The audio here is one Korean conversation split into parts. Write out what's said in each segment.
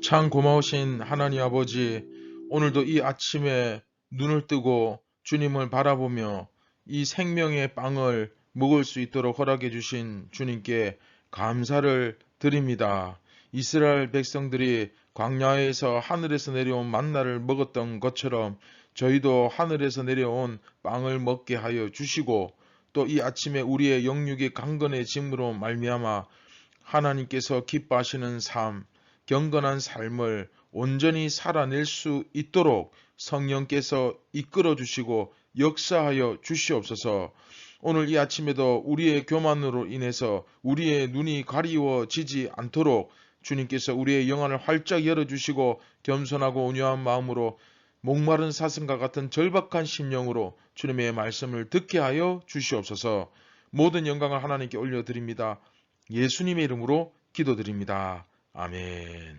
참 고마우신 하나님 아버지, 오늘도 이 아침에 눈을 뜨고 주님을 바라보며 이 생명의 빵을 먹을 수 있도록 허락해 주신 주님께 감사를 드립니다. 이스라엘 백성들이 광야에서 하늘에서 내려온 만나를 먹었던 것처럼 저희도 하늘에서 내려온 빵을 먹게 하여 주시고, 또 이 아침에 우리의 영육이 강건해짐으로 말미암아 하나님께서 기뻐하시는 삶, 경건한 삶을 온전히 살아낼 수 있도록 성령께서 이끌어 주시고 역사하여 주시옵소서. 오늘 이 아침에도 우리의 교만으로 인해서 우리의 눈이 가리워지지 않도록 주님께서 우리의 영안을 활짝 열어주시고 겸손하고 온유한 마음으로 목마른 사슴과 같은 절박한 심령으로 주님의 말씀을 듣게 하여 주시옵소서. 모든 영광을 하나님께 올려드립니다. 예수님의 이름으로 기도드립니다. 아멘.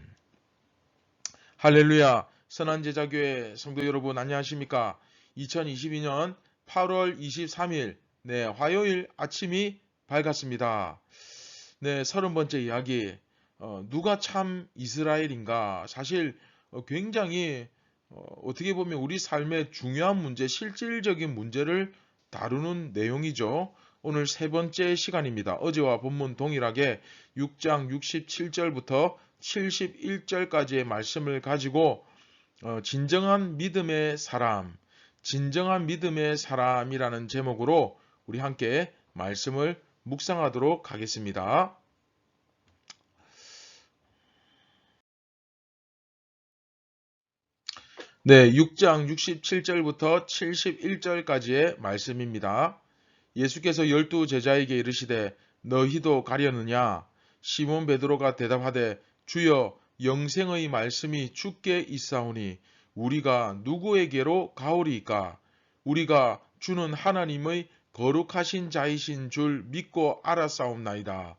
할렐루야. 선한제자교회 성도 여러분 안녕하십니까? 2022년 8월 23일 화요일 아침이 밝았습니다. 30번째 이야기, 누가 참 이스라엘인가? 사실 굉장히 어떻게 보면 우리 삶의 중요한 문제, 실질적인 문제를 다루는 내용이죠. 오늘 세 번째 시간입니다. 어제와 본문 동일하게 6장 67절부터 71절까지의 말씀을 가지고 진정한 믿음의 사람이라는 제목으로 우리 함께 말씀을 묵상하도록 하겠습니다. 네, 6장 67절부터 71절까지의 말씀입니다. 예수께서 12 제자에게 이르시되 너희도 가려느냐? 시몬 베드로가 대답하되 주여, 영생의 말씀이 주께 있사오니 우리가 누구에게로 가오리이까? 우리가 주는 하나님의 거룩하신 자이신 줄 믿고 알았사옵나이다.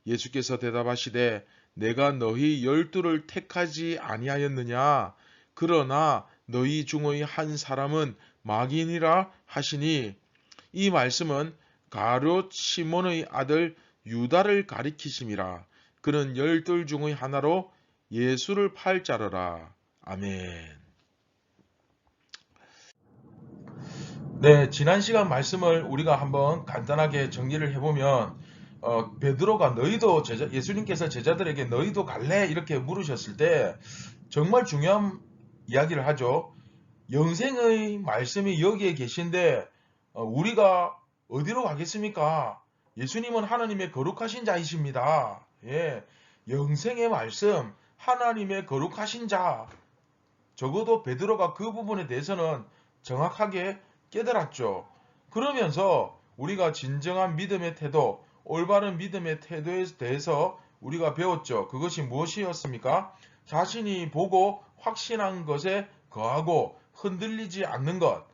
예수께서 대답하시되 내가 너희 12를 택하지 아니하였느냐? 그러나 너희 중의 한 사람은 마귀니라 하시니, 이 말씀은 가룟 시몬의 아들 유다를 가리키심이라. 그는 12 중의 하나로 예수를 팔 자더라. 아멘. 지난 시간 말씀을 우리가 한번 간단하게 정리를 해보면 베드로가 너희도 예수님께서 제자들에게 너희도 갈래? 이렇게 물으셨을 때 정말 중요한 이야기를 하죠. 영생의 말씀이 여기에 계신데 우리가 어디로 가겠습니까? 예수님은 하나님의 거룩하신 자이십니다. 영생의 말씀, 하나님의 거룩하신 자. 적어도 베드로가 그 부분에 대해서는 정확하게 깨달았죠. 그러면서 우리가 진정한 믿음의 태도, 올바른 믿음의 태도에 대해서 우리가 배웠죠. 그것이 무엇이었습니까? 자신이 보고 확신한 것에 거하고 흔들리지 않는 것.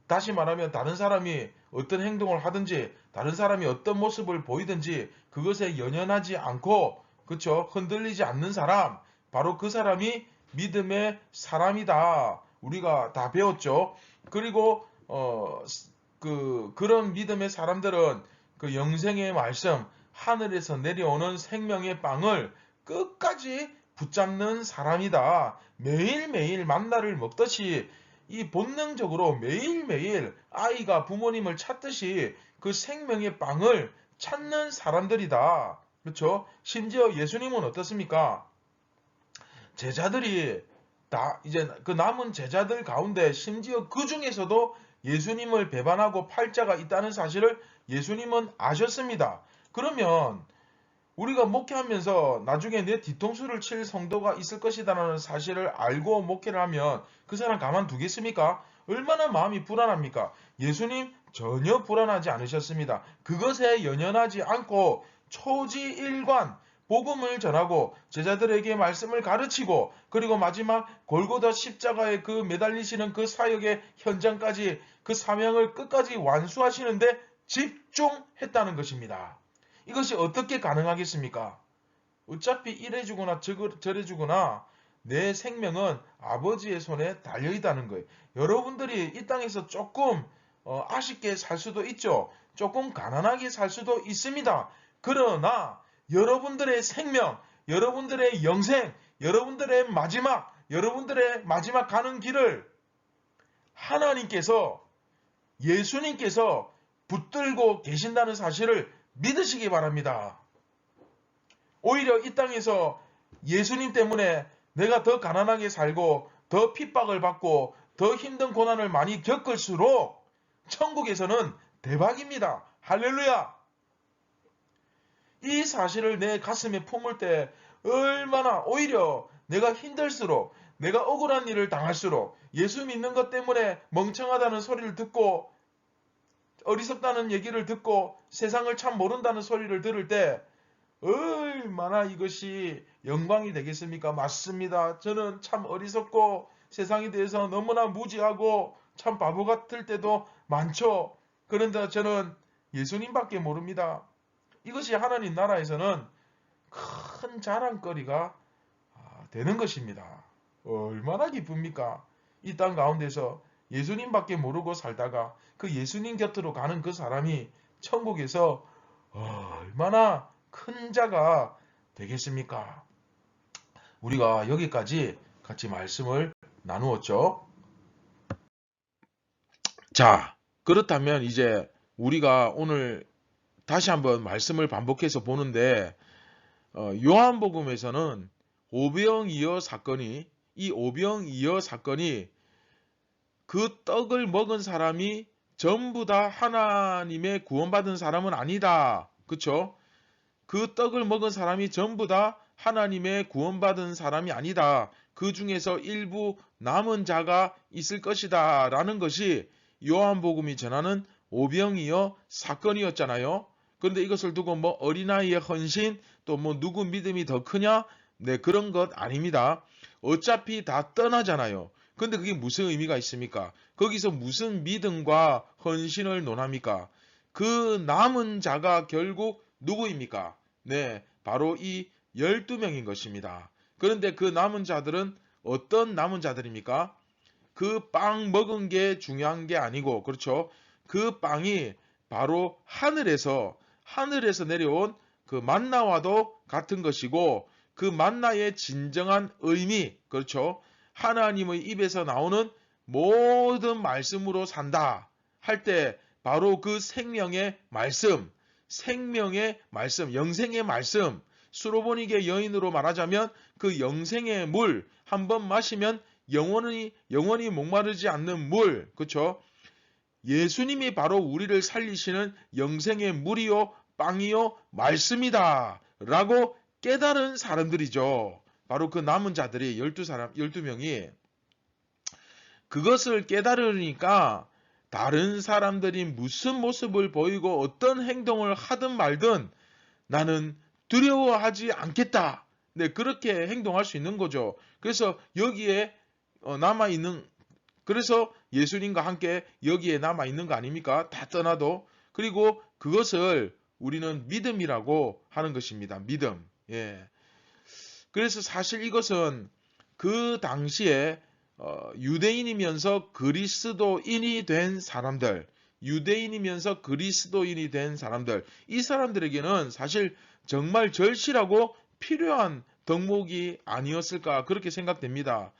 다시 말하면 다른 사람이 어떤 행동을 하든지 다른 사람이 어떤 모습을 보이든지 그것에 연연하지 않고, 그쵸, 흔들리지 않는 사람, 바로 그 사람이 믿음의 사람이다. 우리가 다 배웠죠. 그리고 그런 믿음의 사람들은 그 영생의 말씀, 하늘에서 내려오는 생명의 빵을 끝까지 붙잡는 사람이다. 매일매일 만나를 먹듯이 이 본능적으로 매일매일 아이가 부모님을 찾듯이 그 생명의 빵을 찾는 사람들이다. 그렇죠? 심지어 예수님은 어떻습니까? 제자들이 다 이제 그 남은 제자들 가운데 심지어 그 중에서도 예수님을 배반하고 팔자가 있다는 사실을 예수님은 아셨습니다. 그러면 우리가 목회하면서 나중에 내 뒤통수를 칠 성도가 있을 것이라는 사실을 알고 목회를 하면 그 사람 가만두겠습니까? 얼마나 마음이 불안합니까? 예수님 전혀 불안하지 않으셨습니다. 그것에 연연하지 않고 초지일관 복음을 전하고 제자들에게 말씀을 가르치고, 그리고 마지막 골고다 십자가에 그 매달리시는 그 사역의 현장까지 그 사명을 끝까지 완수하시는데 집중했다는 것입니다. 이것이 어떻게 가능하겠습니까? 어차피 이래주거나 저래주거나 내 생명은 아버지의 손에 달려있다는 거예요. 여러분들이 이 땅에서 조금 아쉽게 살 수도 있죠. 조금 가난하게 살 수도 있습니다. 그러나 여러분들의 생명, 여러분들의 영생, 여러분들의 마지막 가는 길을 하나님께서, 예수님께서 붙들고 계신다는 사실을 믿으시기 바랍니다. 오히려 이 땅에서 예수님 때문에 내가 더 가난하게 살고 더 핍박을 받고 더 힘든 고난을 많이 겪을수록 천국에서는 대박입니다. 할렐루야! 이 사실을 내 가슴에 품을 때 얼마나, 오히려 내가 힘들수록, 내가 억울한 일을 당할수록, 예수 믿는 것 때문에 멍청하다는 소리를 듣고 어리석다는 얘기를 듣고 세상을 참 모른다는 소리를 들을 때 얼마나 이것이 영광이 되겠습니까? 맞습니다. 저는 참 어리석고 세상에 대해서 너무나 무지하고 참 바보 같을 때도 많죠. 그런데 저는 예수님밖에 모릅니다. 이것이 하나님 나라에서는 큰 자랑거리가 되는 것입니다. 얼마나 기쁩니까? 이 땅 가운데서 예수님밖에 모르고 살다가 그 예수님 곁으로 가는 그 사람이 천국에서 얼마나 큰 자가 되겠습니까? 우리가 여기까지 같이 말씀을 나누었죠. 자, 그렇다면 이제 우리가 오늘 다시 한번 말씀을 반복해서 보는데, 요한복음에서는 오병이어 사건이, 이 오병이어 사건이 그 떡을 먹은 사람이 전부 다 하나님의 구원받은 사람은 아니다. 그쵸? 그 떡을 먹은 사람이 전부 다 하나님의 구원받은 사람이 아니다. 그 중에서 일부 남은 자가 있을 것이다. 라는 것이 요한복음이 전하는 오병이어 사건이었잖아요. 그런데 이것을 두고 뭐 어린아이의 헌신, 또 뭐 누구 믿음이 더 크냐? 네, 그런 것 아닙니다. 어차피 다 떠나잖아요. 근데 그게 무슨 의미가 있습니까? 거기서 무슨 믿음과 헌신을 논합니까? 그 남은 자가 결국 누구입니까? 네, 바로 이 12명인 것입니다. 그런데 그 남은 자들은 어떤 남은 자들입니까? 그 빵 먹은 게 중요한 게 아니고, 그렇죠? 그 빵이 바로 하늘에서 내려온 그 만나와도 같은 것이고, 그 만나의 진정한 의미, 그렇죠? 하나님의 입에서 나오는 모든 말씀으로 산다 할 때 바로 그 생명의 말씀, 영생의 말씀, 수로보니게 여인으로 말하자면 그 영생의 물, 한번 마시면 영원히 목마르지 않는 물, 그렇죠? 예수님이 바로 우리를 살리시는 영생의 물이요, 빵이요, 말씀이다 라고 깨달은 사람들이죠. 바로 그 남은 자들이 12명이 그것을 깨달으니까 다른 사람들이 무슨 모습을 보이고 어떤 행동을 하든 말든 나는 두려워하지 않겠다. 네, 그렇게 행동할 수 있는 거죠. 그래서 여기에 남아있는, 그래서 예수님과 함께 여기에 남아있는 거 아닙니까? 다 떠나도. 그리고 그것을 우리는 믿음이라고 하는 것입니다. 믿음. 예. 그래서 사실 이것은 그 당시에 유대인이면서 그리스도인이 된 사람들, 이 사람들에게는 사실 정말 절실하고 필요한 덕목이 아니었을까 그렇게 생각됩니다.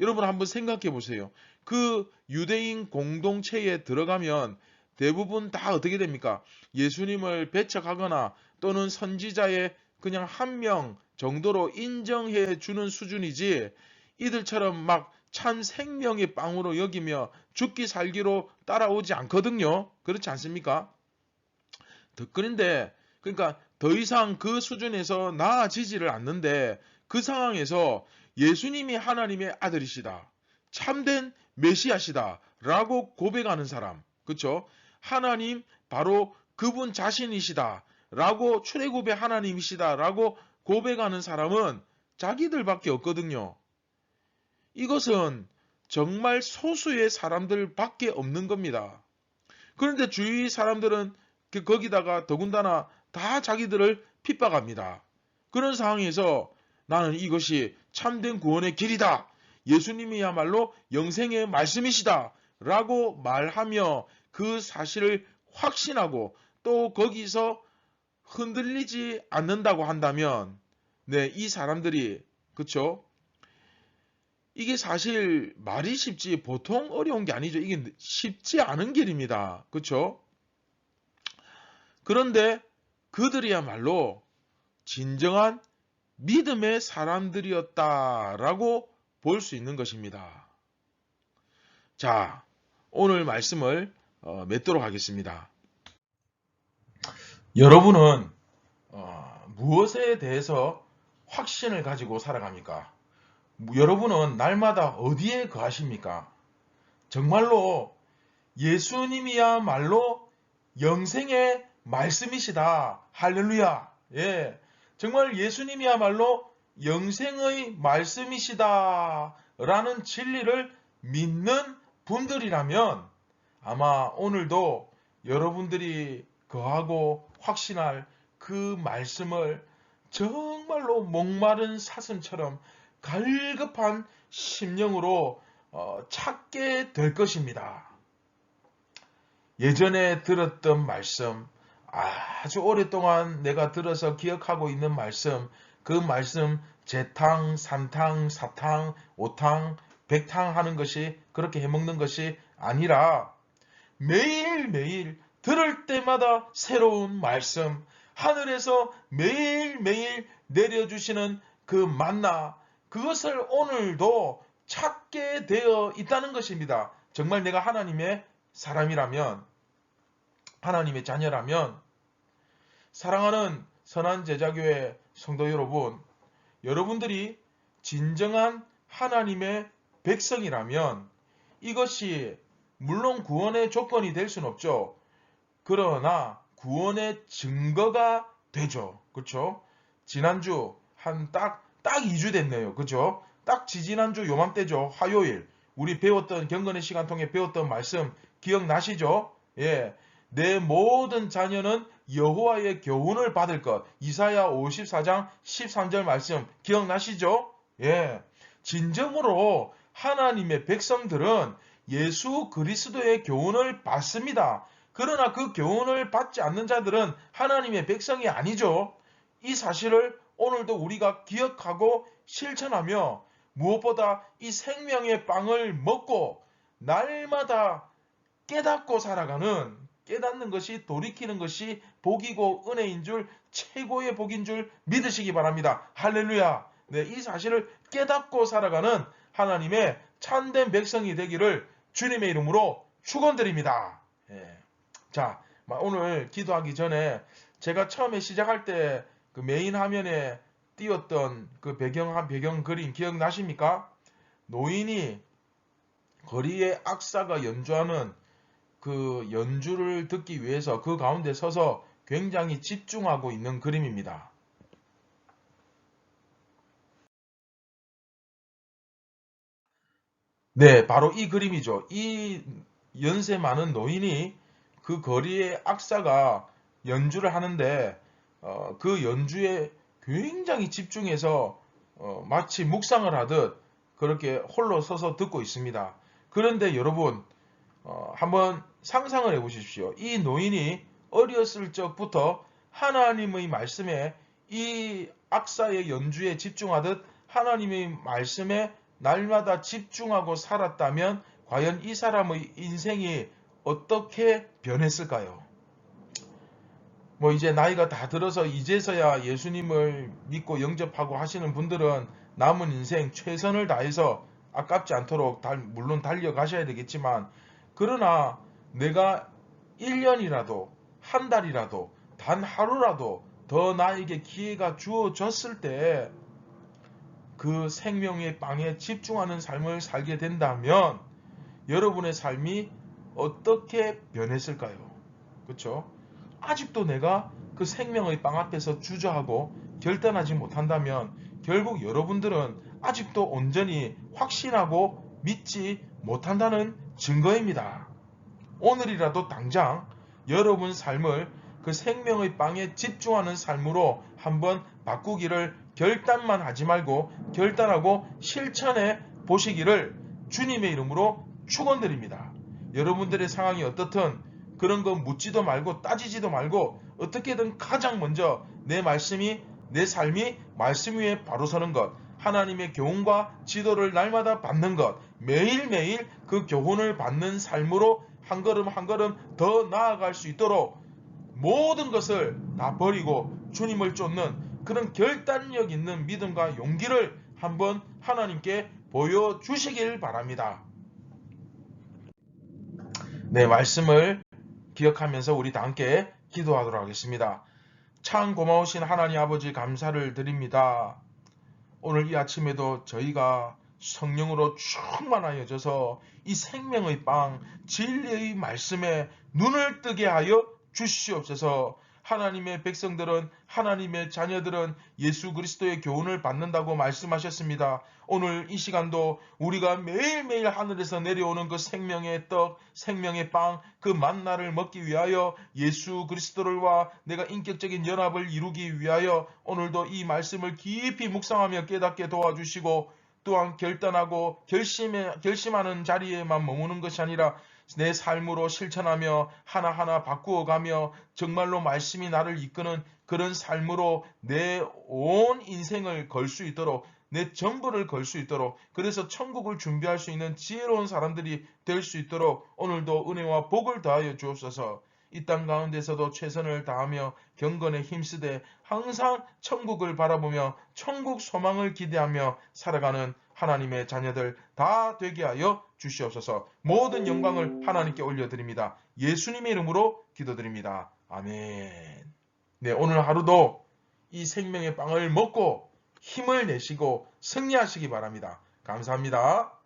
여러분 한번 생각해 보세요. 그 유대인 공동체에 들어가면 대부분 다 어떻게 됩니까? 예수님을 배척하거나 또는 선지자의 그냥 한 명 정도로 인정해 주는 수준이지, 이들처럼 막 참 생명의 빵으로 여기며 죽기 살기로 따라오지 않거든요. 그렇지 않습니까? 그런데 그러니까 더 이상 그 수준에서 나아지지를 않는데, 그 상황에서 예수님이 하나님의 아들이시다, 참된 메시아시다 라고 고백하는 사람, 그렇죠? 하나님 바로 그분 자신이시다 라고, 출애굽의 하나님이시다 라고 고백하는 사람은 자기들밖에 없거든요. 이것은 정말 소수의 사람들밖에 없는 겁니다. 그런데 주위 사람들은 거기다가 더군다나 다 자기들을 핍박합니다. 그런 상황에서 나는 이것이 참된 구원의 길이다, 예수님이야말로 영생의 말씀이시다 라고 말하며 그 사실을 확신하고 또 거기서 흔들리지 않는다고 한다면, 네, 이 사람들이, 그쵸? 이게 사실 말이 쉽지 보통 어려운 게 아니죠. 이게 쉽지 않은 길입니다. 그렇죠? 그런데 그들이야말로 진정한 믿음의 사람들이었다라고 볼 수 있는 것입니다. 자, 오늘 말씀을 맺도록 하겠습니다. 여러분은 무엇에 대해서 확신을 가지고 살아갑니까? 여러분은 날마다 어디에 거하십니까? 정말로 예수님이야말로 영생의 말씀이시다. 할렐루야. 예. 정말 예수님이야말로 영생의 말씀이시다. 라는 진리를 믿는 분들이라면 아마 오늘도 여러분들이 거하고 확신할 그 말씀을 정말로 목마른 사슴처럼 갈급한 심령으로 찾게 될 것입니다. 예전에 들었던 말씀, 아주 오랫동안 내가 들어서 기억하고 있는 말씀, 그 말씀 재탕, 삼탕, 사탕, 오탕, 백탕 하는 것이 그렇게 해먹는 것이 아니라 매일매일 들을 때마다 새로운 말씀, 하늘에서 매일매일 내려주시는 그 만나, 그것을 오늘도 찾게 되어 있다는 것입니다. 정말 내가 하나님의 사람이라면, 하나님의 자녀라면, 사랑하는 선한 제자교회 성도 여러분, 여러분들이 진정한 하나님의 백성이라면 이것이 물론 구원의 조건이 될 수는 없죠. 그러나 구원의 증거가 되죠. 그렇죠? 지난주 딱 2주 됐네요. 그렇죠? 딱 지지난주 요맘때죠. 화요일 우리 배웠던 경건의 시간 통해 배웠던 말씀 기억나시죠? 예. 내 모든 자녀는 여호와의 교훈을 받을 것. 이사야 54장 13절 말씀 기억나시죠? 예. 진정으로 하나님의 백성들은 예수 그리스도의 교훈을 받습니다. 그러나 그 교훈을 받지 않는 자들은 하나님의 백성이 아니죠. 이 사실을 오늘도 우리가 기억하고 실천하며 무엇보다 이 생명의 빵을 먹고 날마다 깨닫고 살아가는, 깨닫는 것이 돌이키는 것이 복이고 은혜인 줄, 최고의 복인 줄 믿으시기 바랍니다. 할렐루야. 네, 이 사실을 깨닫고 살아가는 하나님의 참된 백성이 되기를 주님의 이름으로 축원드립니다. 예. 자, 오늘 기도하기 전에 제가 처음에 시작할 때 그 메인 화면에 띄웠던 그 배경 그림 기억나십니까? 노인이 거리의 악사가 연주하는 그 연주를 듣기 위해서 그 가운데 서서 굉장히 집중하고 있는 그림입니다. 네, 바로 이 그림이죠. 이 연세 많은 노인이 그 거리의 악사가 연주를 하는데 그 연주에 굉장히 집중해서 마치 묵상을 하듯 그렇게 홀로 서서 듣고 있습니다. 그런데 여러분 한번 상상을 해보십시오. 이 노인이 어렸을 적부터 하나님의 말씀에 이 악사의 연주에 집중하듯 하나님의 말씀에 날마다 집중하고 살았다면 과연 이 사람의 인생이 어떻게 변했을까요? 뭐 이제 나이가 다 들어서 이제서야 예수님을 믿고 영접하고 하시는 분들은 남은 인생 최선을 다해서 아깝지 않도록 물론 달려가셔야 되겠지만, 그러나 내가 1년이라도 한 달이라도 단 하루라도 더 나에게 기회가 주어졌을 때 그 생명의 빵에 집중하는 삶을 살게 된다면 여러분의 삶이 어떻게 변했을까요? 그렇죠? 아직도 내가 그 생명의 빵 앞에서 주저하고 결단하지 못한다면 결국 여러분들은 아직도 온전히 확신하고 믿지 못한다는 증거입니다. 오늘이라도 당장 여러분 삶을 그 생명의 빵에 집중하는 삶으로 한번 바꾸기를 결단만 하지 말고 결단하고 실천해 보시기를 주님의 이름으로 축원드립니다. 여러분들의 상황이 어떻든 그런 거 묻지도 말고 따지지도 말고 어떻게든 가장 먼저 내 삶이 말씀 위에 바로 서는 것, 하나님의 교훈과 지도를 날마다 받는 것, 매일매일 그 교훈을 받는 삶으로 한 걸음 한 걸음 더 나아갈 수 있도록 모든 것을 다 버리고 주님을 쫓는 그런 결단력 있는 믿음과 용기를 한번 하나님께 보여주시길 바랍니다. 네, 말씀을 기억하면서 우리 다 함께 기도하도록 하겠습니다. 참 고마우신 하나님 아버지 감사를 드립니다. 오늘 이 아침에도 저희가 성령으로 충만하여져서 이 생명의 빵, 진리의 말씀에 눈을 뜨게 하여 주시옵소서. 하나님의 백성들은, 하나님의 자녀들은 예수 그리스도의 교훈을 받는다고 말씀하셨습니다. 오늘 이 시간도 우리가 매일매일 하늘에서 내려오는 그 생명의 떡, 생명의 빵, 그 만나를 먹기 위하여 예수 그리스도를와 내가 인격적인 연합을 이루기 위하여 오늘도 이 말씀을 깊이 묵상하며 깨닫게 도와주시고, 또한 결단하고 결심하는 자리에만 머무는 것이 아니라 내 삶으로 실천하며 하나하나 바꾸어가며 정말로 말씀이 나를 이끄는 그런 삶으로 내 온 인생을 걸 수 있도록, 내 전부를 걸 수 있도록, 그래서 천국을 준비할 수 있는 지혜로운 사람들이 될 수 있도록 오늘도 은혜와 복을 더하여 주옵소서. 이 땅 가운데서도 최선을 다하며 경건에 힘쓰되 항상 천국을 바라보며 천국 소망을 기대하며 살아가는 하나님의 자녀들 다 되게 하여 주시옵소서. 모든 영광을 하나님께 올려드립니다. 예수님의 이름으로 기도드립니다. 아멘. 네, 오늘 하루도 이 생명의 빵을 먹고 힘을 내시고 승리하시기 바랍니다. 감사합니다.